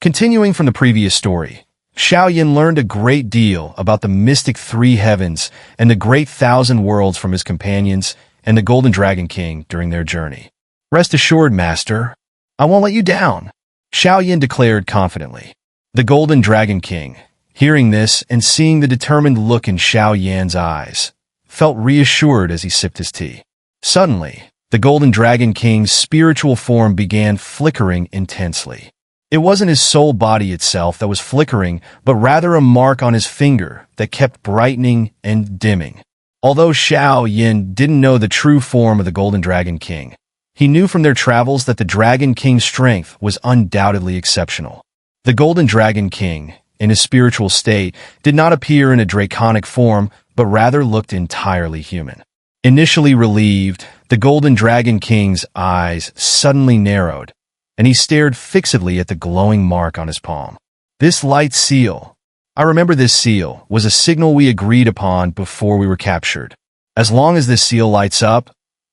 Continuing from the previous story, Xiao Yan learned a great deal about the mystic three heavens and the great thousand worlds from his companions and the Golden Dragon King during their journey. "Rest assured, Master, I won't let you down," Xiao Yan declared confidently. The Golden Dragon King, hearing this and seeing the determined look in Xiao Yan's eyes, felt reassured as he sipped his tea. Suddenly, the Golden Dragon King's spiritual form began flickering intensely. It wasn't his soul body itself that was flickering, but rather a mark on his finger that kept brightening and dimming. Although Xiao Yan didn't know the true form of the Golden Dragon King, he knew from their travels that the Dragon King's strength was undoubtedly exceptional. The Golden Dragon King, in his spiritual state, did not appear in a draconic form, but rather looked entirely human. Initially relieved, the Golden Dragon King's eyes suddenly narrowed, and he stared fixedly at the glowing mark on his palm. "This light seal, I remember this seal, was a signal we agreed upon before we were captured. As long as this seal lights up,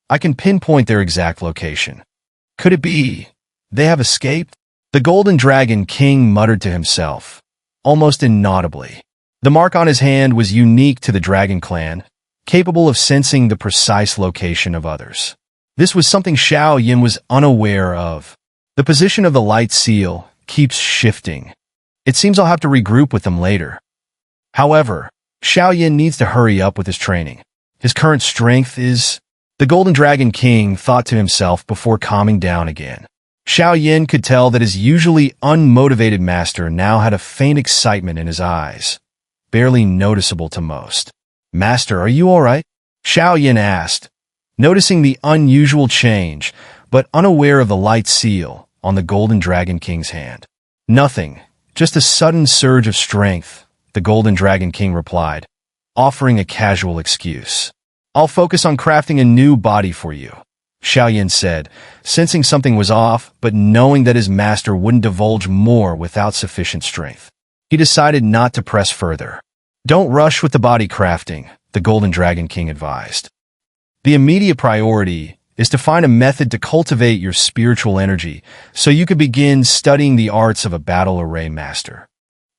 I can pinpoint their exact location. Could it be they have escaped?" The Golden Dragon King muttered to himself, almost inaudibly. The mark on his hand was unique to the Dragon Clan, capable of sensing the precise location of others. This was something Xiao Yan was unaware of. The position of the light seal keeps shifting. It seems I'll have to regroup with them later. However, Xiao Yan needs to hurry up with his training. His current strength is... The Golden Dragon King thought to himself before calming down again. Xiao Yan could tell that his usually unmotivated master now had a faint excitement in his eyes, barely noticeable to most. "Master, are you all right?" Xiao Yan asked, noticing the unusual change, but unaware of the light seal on the Golden Dragon King's hand. "Nothing, just a sudden surge of strength," the Golden Dragon King replied, offering a casual excuse. "I'll focus on crafting a new body for you," Xiao Yan said, sensing something was off, but knowing that his master wouldn't divulge more without sufficient strength. He decided not to press further. "Don't rush with the body crafting," the Golden Dragon King advised. "The immediate priority is to find a method to cultivate your spiritual energy so you can begin studying the arts of a battle array master.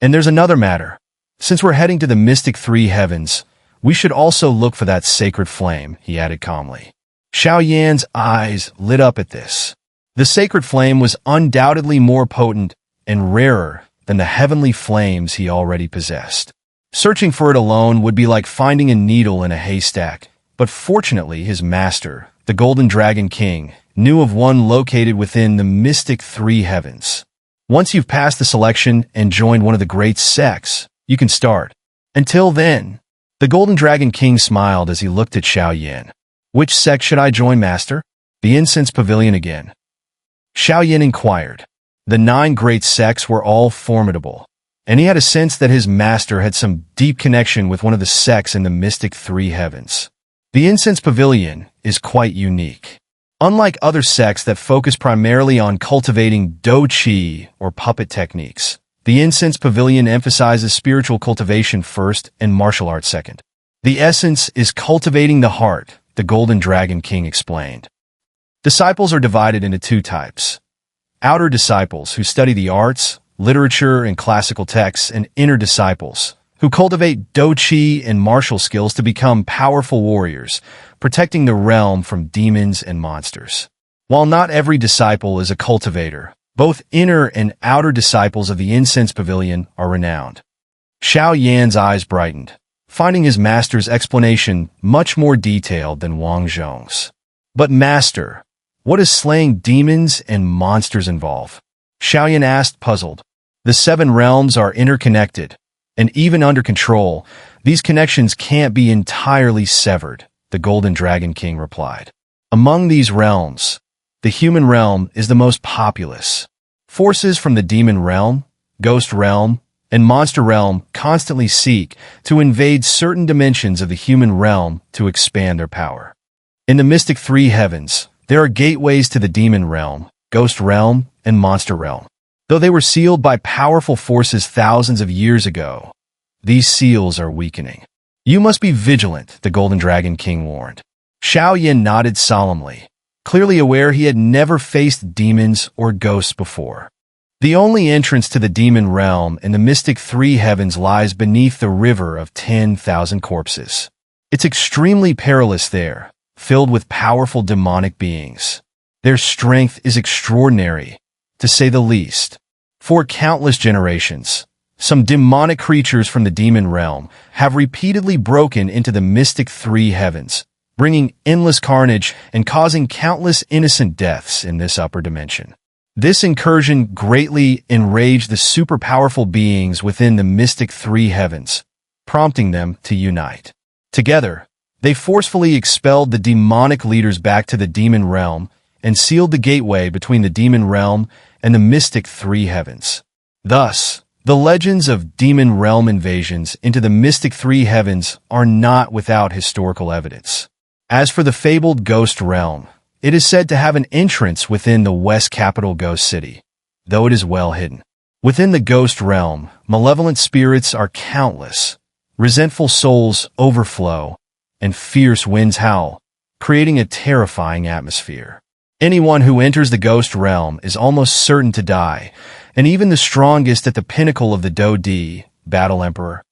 And there's another matter. Since we're heading to the mystic three heavens, we should also look for that sacred flame," he added calmly. Xiao Yan's eyes lit up at this. The sacred flame was undoubtedly more potent and rarer than the heavenly flames he already possessed. Searching for it alone would be like finding a needle in a haystack, but fortunately his master, the Golden Dragon King, knew of one located within the mystic three heavens. Once you've passed the selection and joined one of the great sects, you can start. Until then, the Golden Dragon King smiled as he looked at Xiao Yan. "Which sect should I join, Master?" "The incense pavilion again," Xiao Yan inquired. The 9 great sects were all formidable, and he had a sense that his master had some deep connection with one of the sects in the mystic three heavens. The incense pavilion is quite unique. Unlike other sects that focus primarily on cultivating do-chi or puppet techniques, the incense pavilion emphasizes spiritual cultivation first and martial arts second. "The essence is cultivating the heart," the Golden Dragon King explained. Disciples are divided into 2 types. Outer disciples who study the arts, literature, and classical texts, and inner disciples who cultivate do-chi and martial skills to become powerful warriors, protecting the realm from demons and monsters. While not every disciple is a cultivator, both inner and outer disciples of the incense pavilion are renowned. Xiao Yan's eyes brightened, finding his master's explanation much more detailed than Wang Zhong's. "But Master, what does slaying demons and monsters involve?" Xiao Yan asked, puzzled. "The 7 realms are interconnected, and even under control, these connections can't be entirely severed," the Golden Dragon King replied. "Among these realms, the human realm is the most populous. Forces from the demon realm, ghost realm, and monster realm constantly seek to invade certain dimensions of the human realm to expand their power. In the mystic three heavens, there are gateways to the demon realm, ghost realm, and monster realm. Though they were sealed by powerful forces thousands of years ago, these seals are weakening. You must be vigilant, the Golden Dragon King warned. Xiao Yan nodded solemnly, clearly aware he had never faced demons or ghosts before. The only entrance to the demon realm and the mystic three heavens lies beneath the river of 10,000 corpses. It's extremely perilous there, filled with powerful demonic beings. Their strength is extraordinary, to say the least. For countless generations, some demonic creatures from the demon realm have repeatedly broken into the mystic three heavens, bringing endless carnage and causing countless innocent deaths in this upper dimension. This incursion greatly enraged the super-powerful beings within the mystic three heavens, prompting them to unite. Together, they forcefully expelled the demonic leaders back to the demon realm and sealed the gateway between the demon realm and the mystic three heavens. Thus, the legends of demon realm invasions into the mystic three heavens are not without historical evidence. As for the fabled ghost realm, it is said to have an entrance within the West capital ghost city, though it is well hidden. Within the ghost realm, malevolent spirits are countless, resentful souls overflow, and fierce winds howl, creating a terrifying atmosphere. Anyone who enters the ghost realm is almost certain to die, and even the strongest at the pinnacle of the Do-Di, Battle Emperor,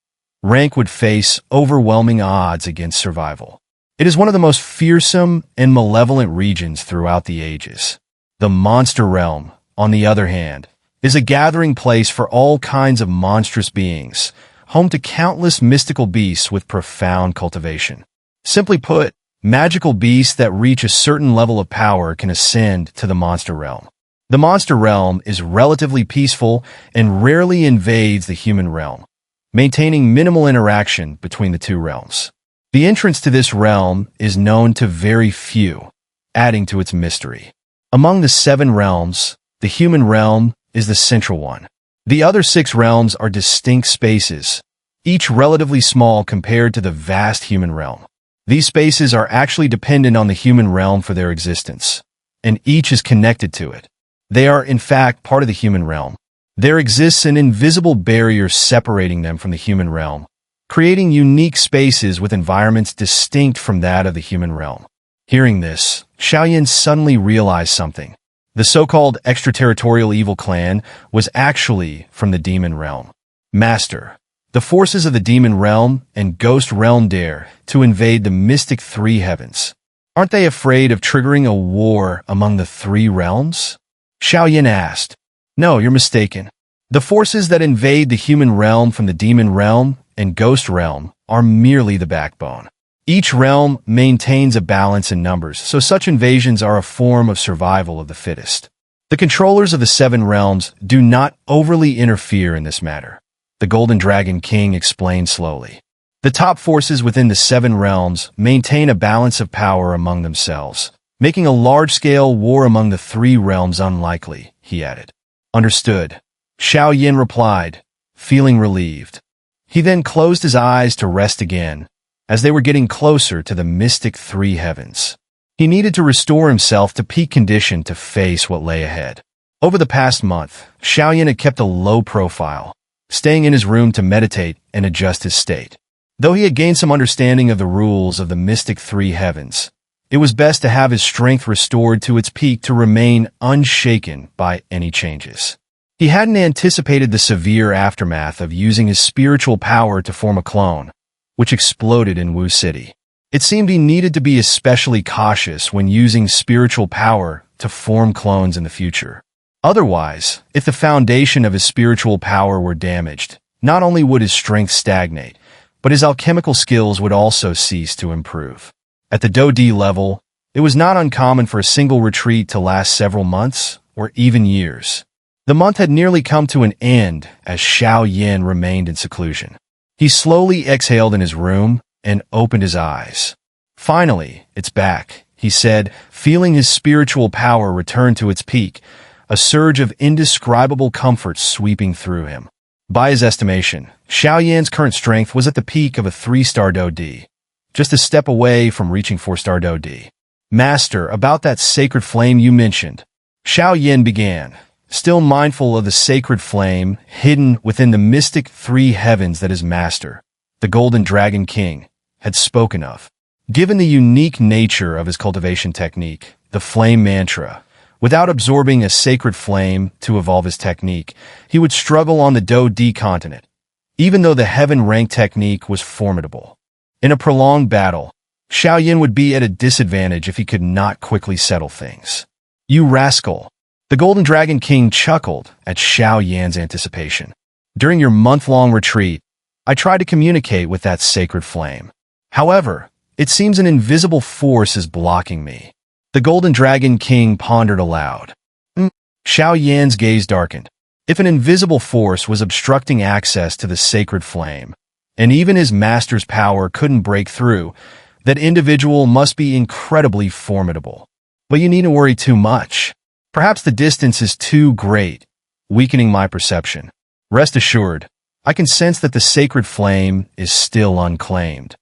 rank would face overwhelming odds against survival. It is one of the most fearsome and malevolent regions throughout the ages. The monster realm, on the other hand, is a gathering place for all kinds of monstrous beings, home to countless mystical beasts with profound cultivation. Simply put, magical beasts that reach a certain level of power can ascend to the monster realm. The monster realm is relatively peaceful and rarely invades the human realm, maintaining minimal interaction between the two realms. The entrance to this realm is known to very few, adding to its mystery. Among the 7 realms, the human realm is the central one. The other 6 realms are distinct spaces, each relatively small compared to the vast human realm. These spaces are actually dependent on the human realm for their existence, and each is connected to it. They are, in fact, part of the human realm. There exists an invisible barrier separating them from the human realm, creating unique spaces with environments distinct from that of the human realm. Hearing this, Xiao Yan suddenly realized something. The so-called extraterritorial evil clan was actually from the demon realm. Master, the forces of the demon realm and ghost realm dare to invade the mystic three heavens. Aren't they afraid of triggering a war among the 3 realms? Xiao Yan asked. No, you're mistaken. The forces that invade the human realm from the demon realm and ghost realm are merely the backbone. Each realm maintains a balance in numbers, so such invasions are a form of survival of the fittest. The controllers of the 7 realms do not overly interfere in this matter, the Golden Dragon King explained slowly. The top forces within the 7 realms maintain a balance of power among themselves, making a large-scale war among the 3 realms unlikely, he added. Understood. Xiao Yan replied, feeling relieved. He then closed his eyes to rest again, as they were getting closer to the mystic three heavens. He needed to restore himself to peak condition to face what lay ahead. Over the past month, Xiao Yan had kept a low profile, staying in his room to meditate and adjust his state. Though he had gained some understanding of the rules of the mystic three heavens, it was best to have his strength restored to its peak to remain unshaken by any changes. He hadn't anticipated the severe aftermath of using his spiritual power to form a clone, which exploded in Wu City. It seemed he needed to be especially cautious when using spiritual power to form clones in the future. Otherwise, if the foundation of his spiritual power were damaged, not only would his strength stagnate, but his alchemical skills would also cease to improve. At the Do-Di level, it was not uncommon for a single retreat to last several months or even years. The month had nearly come to an end as Xiao Yan remained in seclusion. He slowly exhaled in his room and opened his eyes. Finally, it's back, he said, feeling his spiritual power return to its peak, a surge of indescribable comfort sweeping through him. By his estimation, Xiao Yan's current strength was at the peak of a 3-star Do-Di, just a step away from reaching 4-star Do-Di. Master, about that sacred flame you mentioned. Xiao Yan began, still mindful of the sacred flame hidden within the mystic three heavens that his master, the Golden Dragon King, had spoken of. Given the unique nature of his cultivation technique, the flame mantra, Without absorbing a sacred flame to evolve his technique, he would struggle on the Do-D continent, even though the heaven rank technique was formidable. In a prolonged battle, Xiao Yan would be at a disadvantage if he could not quickly settle things. "You rascal!" The Golden Dragon King chuckled at Xiao Yan's anticipation. "During your month-long retreat, I tried to communicate with that sacred flame. However, it seems an invisible force is blocking me." The Golden Dragon King pondered aloud. Xiao Yan's gaze darkened. If an invisible force was obstructing access to the sacred flame, and even his master's power couldn't break through, that individual must be incredibly formidable. But you needn't worry too much. Perhaps the distance is too great, weakening my perception. Rest assured, I can sense that the sacred flame is still unclaimed.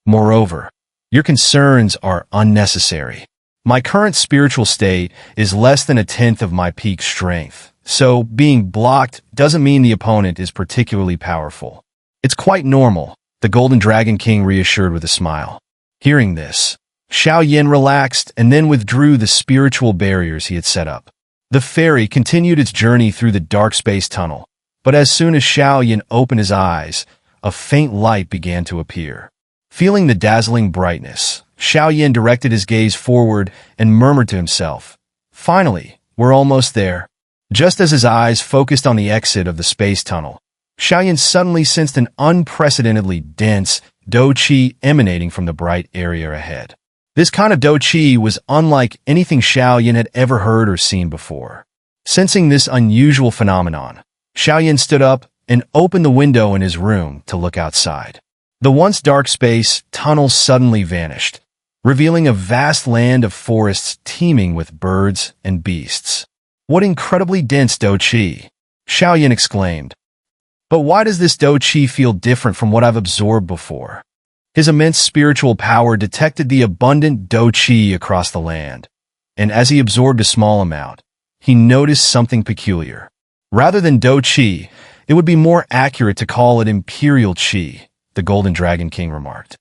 Moreover, your concerns are unnecessary. My current spiritual state is less than 1/10 of my peak strength, so being blocked doesn't mean the opponent is particularly powerful. It's quite normal, the Golden Dragon King reassured with a smile. Hearing this, Xiao Yan relaxed and then withdrew the spiritual barriers he had set up. The ferry continued its journey through the dark space tunnel, but as soon as Xiao Yan opened his eyes, a faint light began to appear. Feeling the dazzling brightness, Xiao Yan directed his gaze forward and murmured to himself, "Finally, we're almost there." Just as his eyes focused on the exit of the space tunnel, Xiao Yan suddenly sensed an unprecedentedly dense Do-Chi emanating from the bright area ahead. This kind of Do-Chi was unlike anything Xiao Yan had ever heard or seen before. Sensing this unusual phenomenon, Xiao Yan stood up and opened the window in his room to look outside. The once dark space tunnel suddenly vanished, revealing a vast land of forests teeming with birds and beasts. "What incredibly dense Do-Chi!" Xiao Yan exclaimed. "But why does this Do-Chi feel different from what I've absorbed before?" His immense spiritual power detected the abundant Do-Chi across the land, and as he absorbed a small amount, he noticed something peculiar. Rather than Do-Chi, it would be more accurate to call it Imperial Chi, the Golden Dragon King remarked.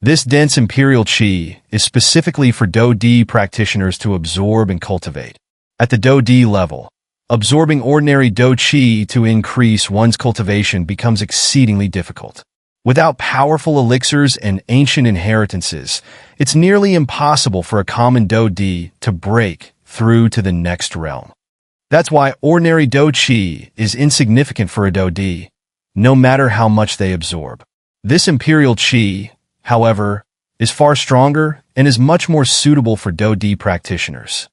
This dense Imperial Chi is specifically for Do-D practitioners to absorb and cultivate. At the Do-D level, absorbing ordinary Do-Chi to increase one's cultivation becomes exceedingly difficult. Without powerful elixirs and ancient inheritances, it's nearly impossible for a common Do-D to break through to the next realm. That's why ordinary Do-Chi is insignificant for a Do-D, no matter how much they absorb. This Imperial Chi, however, is far stronger and is much more suitable for Do-D practitioners.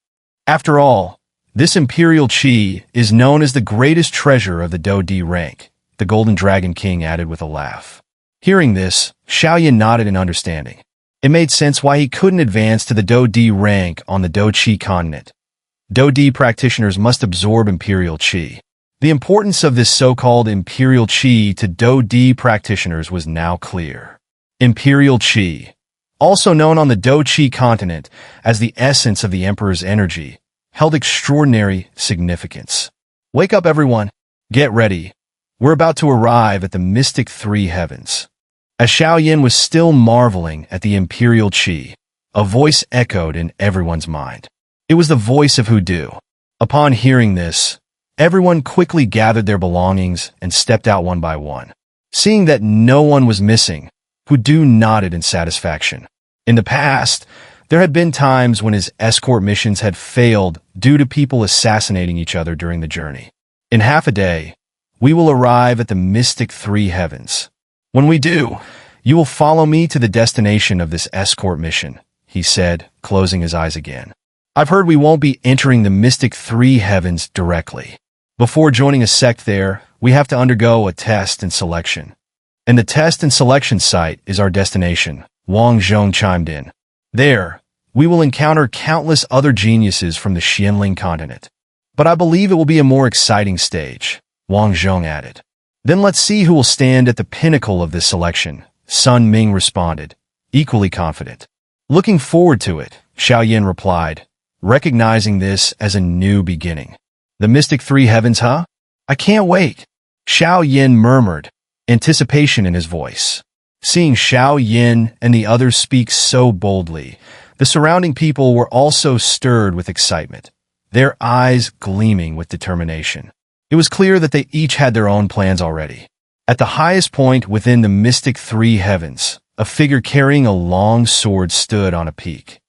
After all, this Imperial Chi is known as the greatest treasure of the Do-D rank, the Golden Dragon King added with a laugh. Hearing this, Xiao Yan nodded in understanding. It made sense why he couldn't advance to the Do-D rank on the Do-Chi continent. Do-D practitioners must absorb Imperial Chi. The importance of this so-called Imperial Chi to Do-D practitioners was now clear. Imperial Chi, also known on the Do-Chi continent as the essence of the Emperor's energy, held extraordinary significance. Wake up, everyone. Get ready. We're about to arrive at the mystic three heavens. As Xiao Yan was still marveling at the Imperial Chi, a voice echoed in everyone's mind. It was the voice of Hudu. Upon hearing this, everyone quickly gathered their belongings and stepped out one by one. Seeing that no one was missing, Hudu nodded in satisfaction. In the past, there had been times when his escort missions had failed due to people assassinating each other during the journey. In half a day, we will arrive at the mystic three heavens. When we do, you will follow me to the destination of this escort mission, he said, closing his eyes again. I've heard we won't be entering the mystic three heavens directly. Before joining a sect there, we have to undergo a test and selection. And the test and selection site is our destination, Wang Zhong chimed in. There, we will encounter countless other geniuses from the Xianling continent. But I believe it will be a more exciting stage, Wang Zhong added. Then let's see who will stand at the pinnacle of this selection, Sun Ming responded, equally confident. Looking forward to it, Xiao Yan replied, recognizing this as a new beginning. The mystic three heavens, huh? I can't wait, Xiao Yan murmured, anticipation in his voice. Seeing Xiao Yan and the others speak so boldly, the surrounding people were also stirred with excitement. their eyes gleaming with determination. It was clear that they each had their own plans already. At the highest point within the mystic three heavens, a figure carrying a long sword stood on a peak.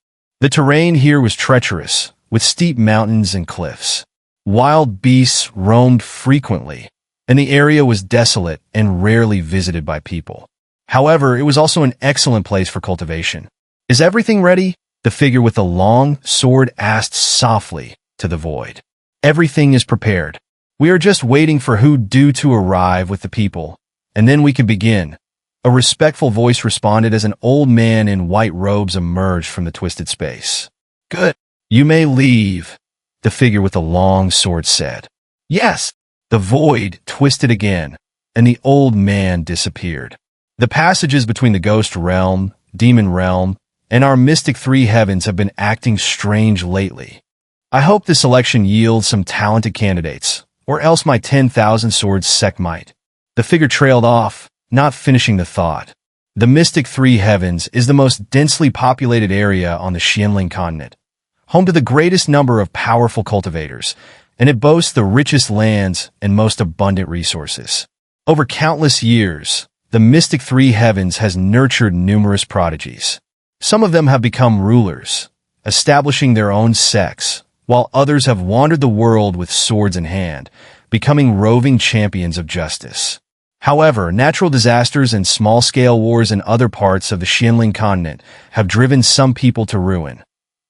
The terrain here was treacherous, with steep mountains and cliffs. Wild beasts roamed frequently, and the area was desolate and rarely visited by people. However, it was also an excellent place for cultivation. "Is everything ready?" the figure with the long sword asked softly to the void. "Everything is prepared. We are just waiting for who due to arrive with the people, and then we can begin." A respectful voice responded as an old man in white robes emerged from the twisted space. "Good. You may leave," the figure with the long sword said. "Yes." The void twisted again, and the old man disappeared. The passages between the ghost realm, demon realm, and our mystic three heavens have been acting strange lately. I hope this election yields some talented candidates, or else my 10,000 swords sect might. The figure trailed off, not finishing the thought. The mystic three heavens is the most densely populated area on the Xianling continent, home to the greatest number of powerful cultivators, and it boasts the richest lands and most abundant resources. Over countless years, the mystic three heavens has nurtured numerous prodigies. Some of them have become rulers, establishing their own sects, while others have wandered the world with swords in hand, becoming roving champions of justice. However, natural disasters and small-scale wars in other parts of the Xianling continent have driven some people to ruin,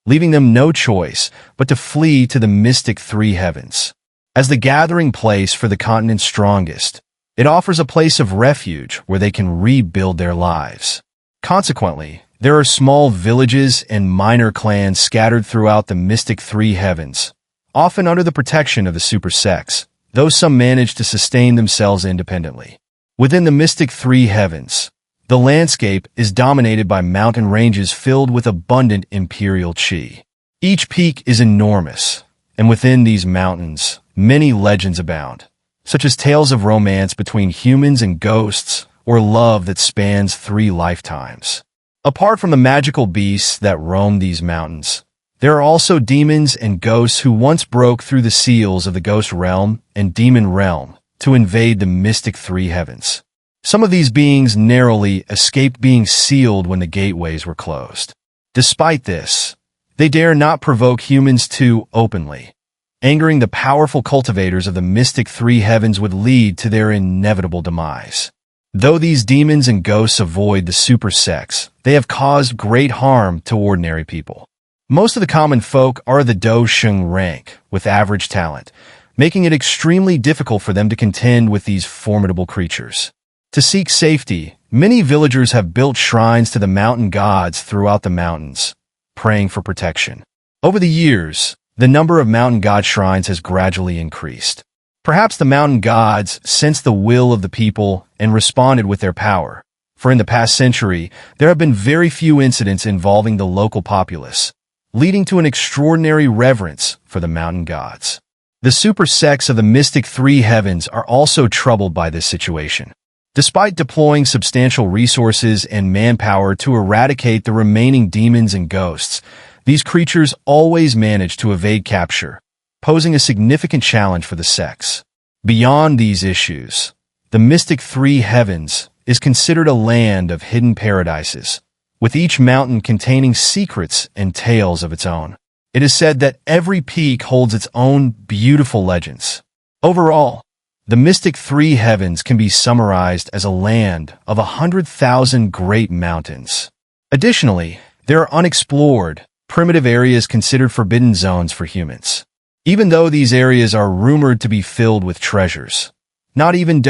leaving them no choice but to flee to the mystic three heavens. As the gathering place for the continent's strongest, it offers a place of refuge where they can rebuild their lives. Consequently, there are small villages and minor clans scattered throughout the mystic three heavens, often under the protection of the super sects, though some manage to sustain themselves independently. Within the mystic three heavens, the landscape is dominated by mountain ranges filled with abundant imperial qi. Each peak is enormous, and within these mountains, many legends abound, such as tales of romance between humans and ghosts, or love that spans 3 lifetimes. Apart from the magical beasts that roam these mountains, there are also demons and ghosts who once broke through the seals of the ghost realm and demon realm to invade the mystic three heavens. Some of these beings narrowly escaped being sealed when the gateways were closed. Despite this, they dare not provoke humans too openly. Angering the powerful cultivators of the mystic three heavens would lead to their inevitable demise. Though these demons and ghosts avoid the super sects, they have caused great harm to ordinary people. Most of the common folk are the Do Sheng rank, with average talent, making it extremely difficult for them to contend with these formidable creatures. To seek safety, many villagers have built shrines to the mountain gods throughout the mountains, praying for protection. Over the years, the number of mountain god shrines has gradually increased. Perhaps the mountain gods sensed the will of the people and responded with their power, for in the past century, there have been very few incidents involving the local populace, leading to an extraordinary reverence for the mountain gods. The super sects of the mystic three heavens are also troubled by this situation. Despite deploying substantial resources and manpower to eradicate the remaining demons and ghosts, these creatures always manage to evade capture, posing a significant challenge for the sects. Beyond these issues, the mystic three heavens is considered a land of hidden paradises, with each mountain containing secrets and tales of its own. It is said that every peak holds its own beautiful legends. Overall, the mystic three heavens can be summarized as a land of 100,000 great mountains. Additionally, there are unexplored, primitive areas considered forbidden zones for humans. Even though these areas are rumored to be filled with treasures, not even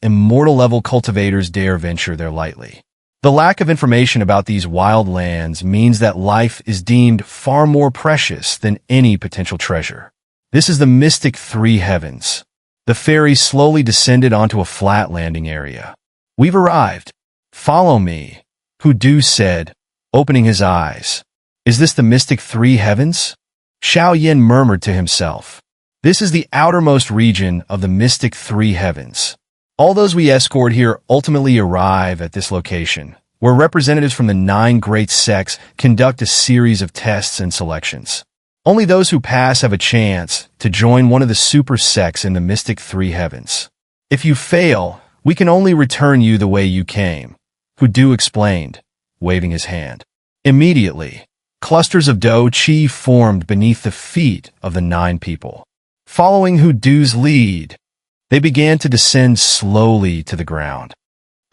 immortal-level cultivators dare venture there lightly. The lack of information about these wild lands means that life is deemed far more precious than any potential treasure. This is the mystic three heavens. The ferry slowly descended onto a flat landing area. "We've arrived. Follow me," Hudu said, opening his eyes. "Is this the mystic three heavens?" Xiao Yan murmured to himself. "This is the outermost region of the mystic three heavens. All those we escort here ultimately arrive at this location, where representatives from the 9 great sects conduct a series of tests and selections. Only those who pass have a chance to join one of the super sects in the mystic three heavens. If you fail, we can only return you the way you came, Hudu explained, waving his hand. Immediately, clusters of Do Chi formed beneath the feet of the 9 people. Following Hudu's lead, they began to descend slowly to the ground.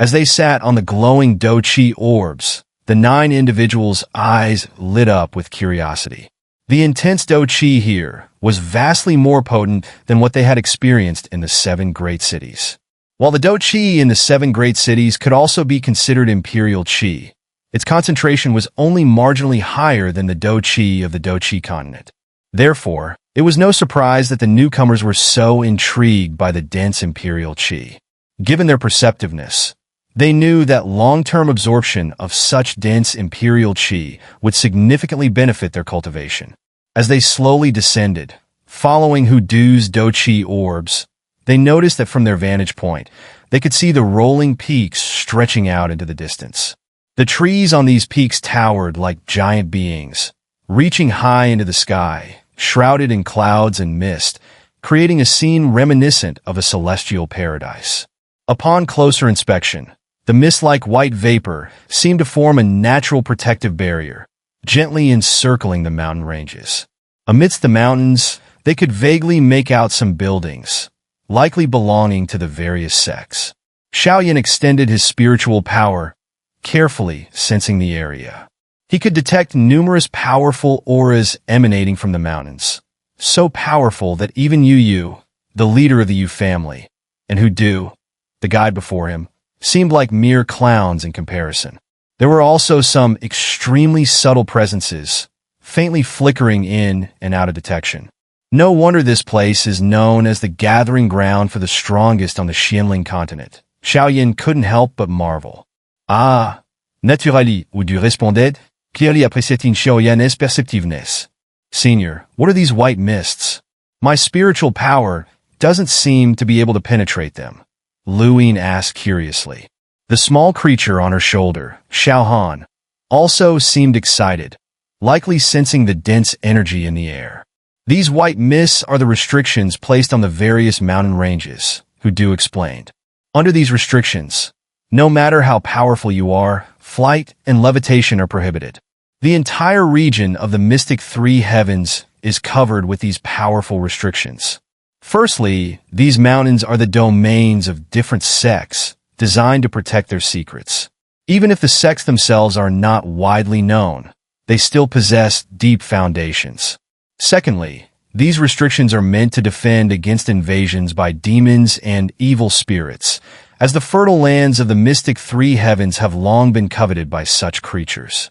As they sat on the glowing Do Chi orbs, the 9 individuals' eyes lit up with curiosity. The intense Do Chi here was vastly more potent than what they had experienced in the 7 great cities. While the Do Chi in the 7 great cities could also be considered imperial Chi, its concentration was only marginally higher than the Do Chi of the Do Chi continent. Therefore, it was no surprise that the newcomers were so intrigued by the dense imperial Chi. Given their perceptiveness, they knew that long-term absorption of such dense imperial Chi would significantly benefit their cultivation. As they slowly descended, following Hudu's Do Chi orbs, they noticed that from their vantage point, they could see the rolling peaks stretching out into the distance. The trees on these peaks towered like giant beings, reaching high into the sky, shrouded in clouds and mist, creating a scene reminiscent of a celestial paradise. Upon closer inspection, the mist-like white vapor seemed to form a natural protective barrier, gently encircling the mountain ranges. Amidst the mountains, they could vaguely make out some buildings, likely belonging to the various sects. Xiao Yan extended his spiritual power, carefully sensing the area. He could detect numerous powerful auras emanating from the mountains, so powerful that even Yu, the leader of the Yu family, and Hudu, the guide before him, seemed like mere clowns in comparison. There were also some extremely subtle presences, faintly flickering in and out of detection. No wonder this place is known as the gathering ground for the strongest on the Xianling continent. Xiao Yan couldn't help but marvel. Ah, naturally, Hudu responded, clearly appréciating Xiao Yan's perceptiveness. Senior, what are these white mists? My spiritual power doesn't seem to be able to penetrate them. Luin asked curiously. The small creature on her shoulder, Xiao Han, also seemed excited, likely sensing the dense energy in the air. These white mists are the restrictions placed on the various mountain ranges, Hudu explained. Under these restrictions, no matter how powerful you are, flight and levitation are prohibited. The entire region of the mystic three heavens is covered with these powerful restrictions. Firstly, these mountains are the domains of different sects designed to protect their secrets. Even if the sects themselves are not widely known, they still possess deep foundations. Secondly, these restrictions are meant to defend against invasions by demons and evil spirits, as the fertile lands of the mystic three heavens have long been coveted by such creatures.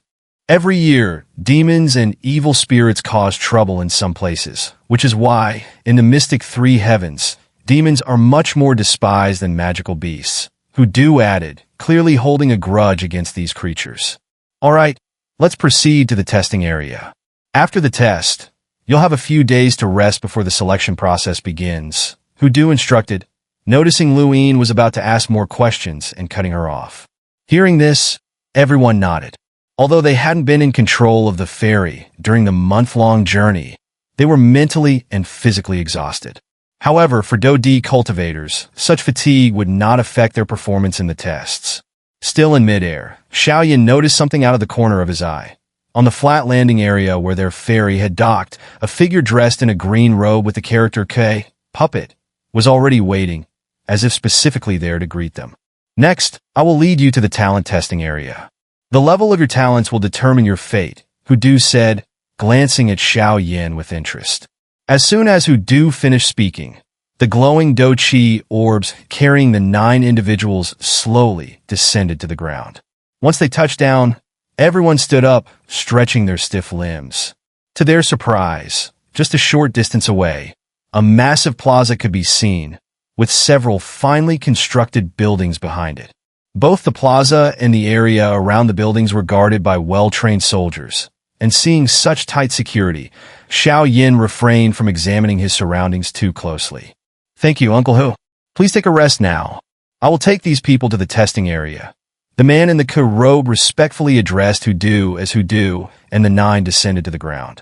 Every year, demons and evil spirits cause trouble in some places, which is why, in the mystic three heavens, demons are much more despised than magical beasts, Hudu added, clearly holding a grudge against these creatures. All right, let's proceed to the testing area. After the test, you'll have a few days to rest before the selection process begins, Hudu instructed, noticing Luin was about to ask more questions and cutting her off. Hearing this, everyone nodded. Although they hadn't been in control of the ferry during the month-long journey, they were mentally and physically exhausted. However, for Do-D cultivators, such fatigue would not affect their performance in the tests. Still in midair, Xiao Yan noticed something out of the corner of his eye. On the flat landing area where their ferry had docked, a figure dressed in a green robe with the character K, puppet, was already waiting, as if specifically there to greet them. Next, I will lead you to the talent testing area. The level of your talents will determine your fate, Hudu said, glancing at Xiao Yan with interest. As soon as Hudu finished speaking, the glowing Do Chi orbs carrying the 9 individuals slowly descended to the ground. Once they touched down, everyone stood up, stretching their stiff limbs. To their surprise, just a short distance away, a massive plaza could be seen, with several finely constructed buildings behind it. Both the plaza and the area around the buildings were guarded by well-trained soldiers, and seeing such tight security, Xiao Yan refrained from examining his surroundings too closely. Thank you, Uncle Hu. Please take a rest now. I will take these people to the testing area. The man in the Ke robe respectfully addressed Hudu as Hudu and the 9 descended to the ground.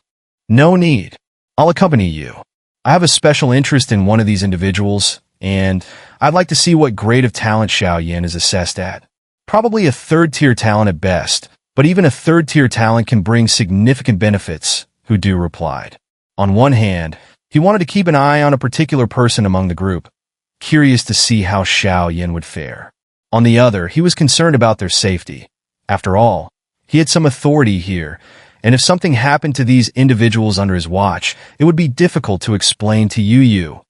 No need. I'll accompany you. I have a special interest in one of these individuals, and I'd like to see what grade of talent Xiao Yan is assessed at. Probably a third-tier talent at best, but even a third-tier talent can bring significant benefits, Hu Du replied. On one hand, he wanted to keep an eye on a particular person among the group, curious to see how Xiao Yan would fare. On the other, he was concerned about their safety. After all, he had some authority here, and if something happened to these individuals under his watch, it would be difficult to explain to Yu,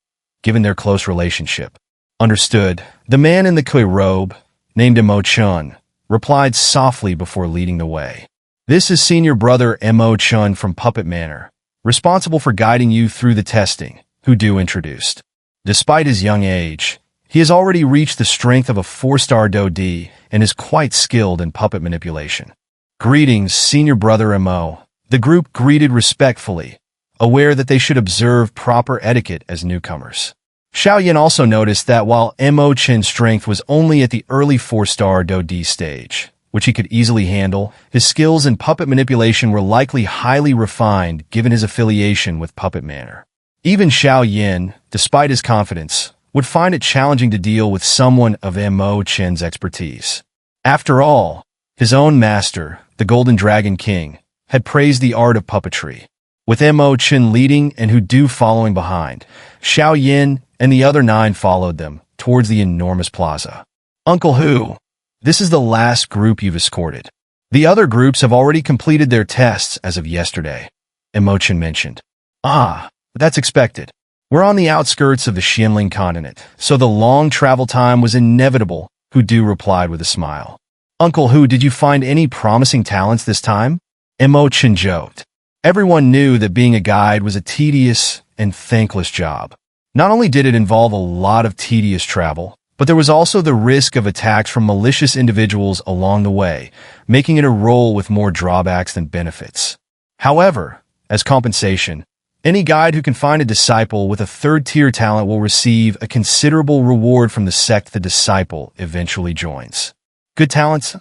given their close relationship. Understood. The man in the kui robe, named Mo Chun, replied softly before leading the way. This is senior brother Mo Chun from Puppet Manor, responsible for guiding you through the testing, Hu Du introduced. Despite his young age, he has already reached the strength of a 4-star Do D and is quite skilled in puppet manipulation. Greetings, senior brother Mo. The group greeted respectfully, aware that they should observe proper etiquette as newcomers. Xiao Yan also noticed that while Mo Chin's strength was only at the early 4-star Do D stage, which he could easily handle, his skills in puppet manipulation were likely highly refined given his affiliation with Puppet Manor. Even Xiao Yan, despite his confidence, would find it challenging to deal with someone of Mo Chin's expertise. After all, his own master, the Golden Dragon King, had praised the art of puppetry. With Mo Chin leading and Hu Du following behind, Xiao Yan and the other 9 followed them towards the enormous plaza. Uncle Hu, this is the last group you've escorted. The other groups have already completed their tests as of yesterday, Mo Chin mentioned. Ah, that's expected. We're on the outskirts of the Xianling continent, so the long travel time was inevitable, Hu Du replied with a smile. Uncle Hu, did you find any promising talents this time? Mo Chin joked. Everyone knew that being a guide was a tedious and thankless job. Not only did it involve a lot of tedious travel, but there was also the risk of attacks from malicious individuals along the way, making it a role with more drawbacks than benefits. However, as compensation, any guide who can find a disciple with a third-tier talent will receive a considerable reward from the sect the disciple eventually joins. Good talents?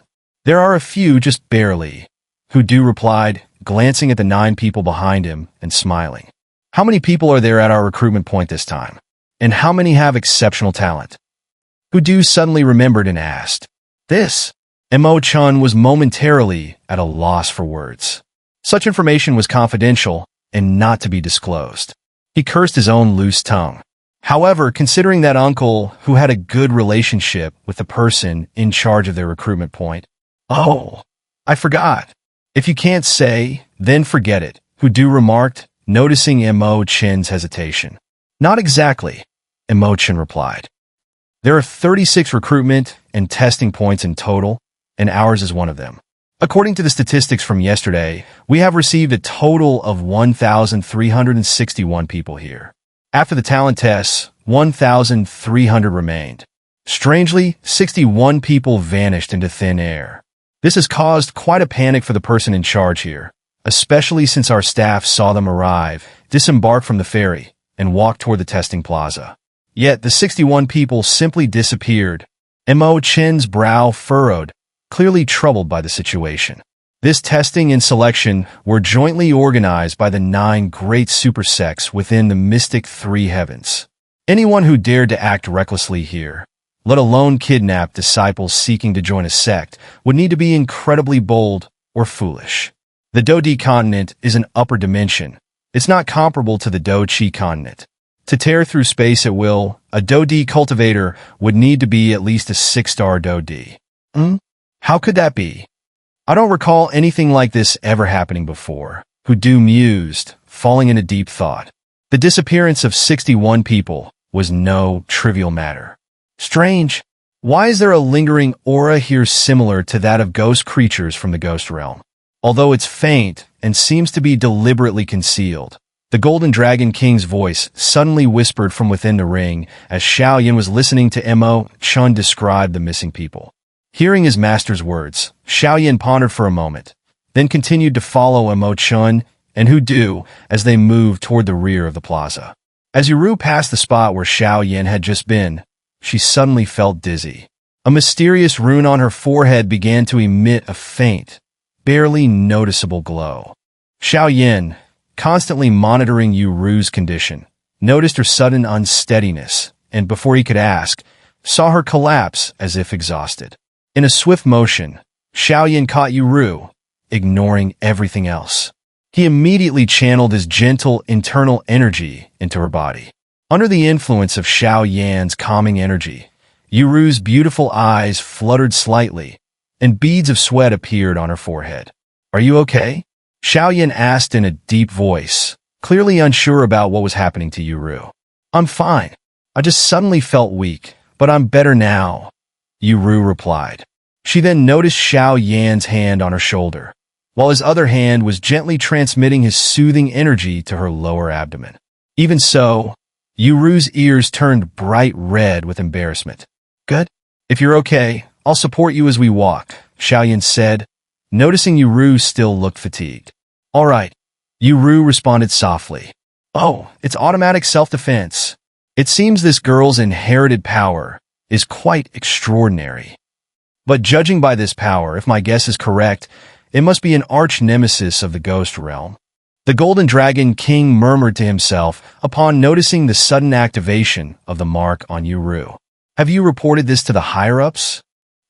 There are a few, just barely, Hu Du replied, glancing at the 9 people behind him and smiling. How many people are there at our recruitment point this time? And how many have exceptional talent? Hu Du suddenly remembered and asked. This? Mo Chun was momentarily at a loss for words. Such information was confidential and not to be disclosed. He cursed his own loose tongue. However, considering that uncle who had a good relationship with the person in charge of their recruitment point, oh, I forgot. If you can't say, then forget it, Hu Du remarked, noticing Mo Chin's hesitation. Not exactly, Mo Chin replied. There are 36 recruitment and testing points in total, and ours is one of them. According to the statistics from yesterday, we have received a total of 1,361 people here. After the talent tests, 1,300 remained. Strangely, 61 people vanished into thin air. This has caused quite a panic for the person in charge here, especially since our staff saw them arrive, disembark from the ferry, and walk toward the testing plaza. Yet the 61 people simply disappeared. Mo Chin's brow furrowed, clearly troubled by the situation. This testing and selection were jointly organized by the 9 great super sects within the mystic 3 heavens. Anyone who dared to act recklessly here, let alone kidnap disciples seeking to join a sect, would need to be incredibly bold or foolish. The Do Di continent is an upper dimension. It's not comparable to the Do Chi continent. To tear through space at will, a Do Di cultivator would need to be at least a 6-star Do Di. How could that be? I don't recall anything like this ever happening before, Hu Du mused, falling into deep thought. The disappearance of 61 people was no trivial matter. Strange. Why is there a lingering aura here similar to that of ghost creatures from the ghost realm? Although it's faint and seems to be deliberately concealed, the Golden Dragon King's voice suddenly whispered from within the ring as Xiao Yan was listening to Mo Chun describe the missing people. Hearing his master's words, Xiao Yan pondered for a moment, then continued to follow Mo Chun and Hu Du as they moved toward the rear of the plaza. As Yuru passed the spot where Xiao Yan had just been, she suddenly felt dizzy. A mysterious rune on her forehead began to emit a faint, barely noticeable glow. Xiao Yan, constantly monitoring Yuru's condition, noticed her sudden unsteadiness, and before he could ask, saw her collapse as if exhausted. In a swift motion, Xiao Yan caught Yuru, ignoring everything else. He immediately channeled his gentle internal energy into her body. Under the influence of Xiao Yan's calming energy, Yuru's beautiful eyes fluttered slightly, and beads of sweat appeared on her forehead. "Are you okay?" Xiao Yan asked in a deep voice, clearly unsure about what was happening to Yuru. "I'm fine. I just suddenly felt weak, but I'm better now," Yuru replied. She then noticed Xiao Yan's hand on her shoulder, while his other hand was gently transmitting his soothing energy to her lower abdomen. Even so, Yuru's ears turned bright red with embarrassment. "Good? If you're okay, I'll support you as we walk," Xiao Yan said, noticing Yuru still looked fatigued. "All right," Yuru responded softly. "Oh, it's automatic self-defense. It seems this girl's inherited power is quite extraordinary. But judging by this power, if my guess is correct, it must be an arch-nemesis of the ghost realm." The Golden Dragon King murmured to himself upon noticing the sudden activation of the mark on Yuru. "Have you reported this to the higher-ups?"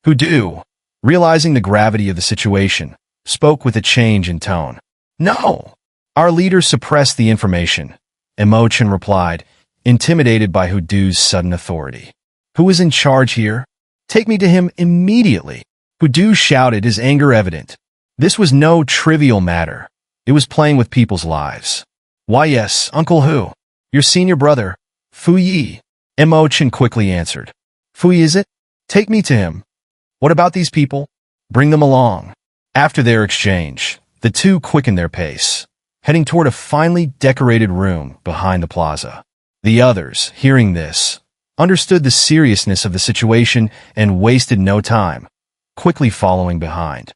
Who do, realizing the gravity of the situation, spoke with a change in tone. "No. Our leader suppressed the information," Imochen replied, intimidated by Hudu's sudden authority. "Who is in charge here? Take me to him immediately." Hudu shouted, his anger evident. This was no trivial matter. It was playing with people's lives. "Why yes, Uncle Hu. Your senior brother, Fu Yi," Imochen quickly answered. "Fu Yi is it? Take me to him. What about these people? Bring them along." After their exchange, the two quickened their pace, heading toward a finely decorated room behind the plaza. The others, hearing this, understood the seriousness of the situation and wasted no time, quickly following behind.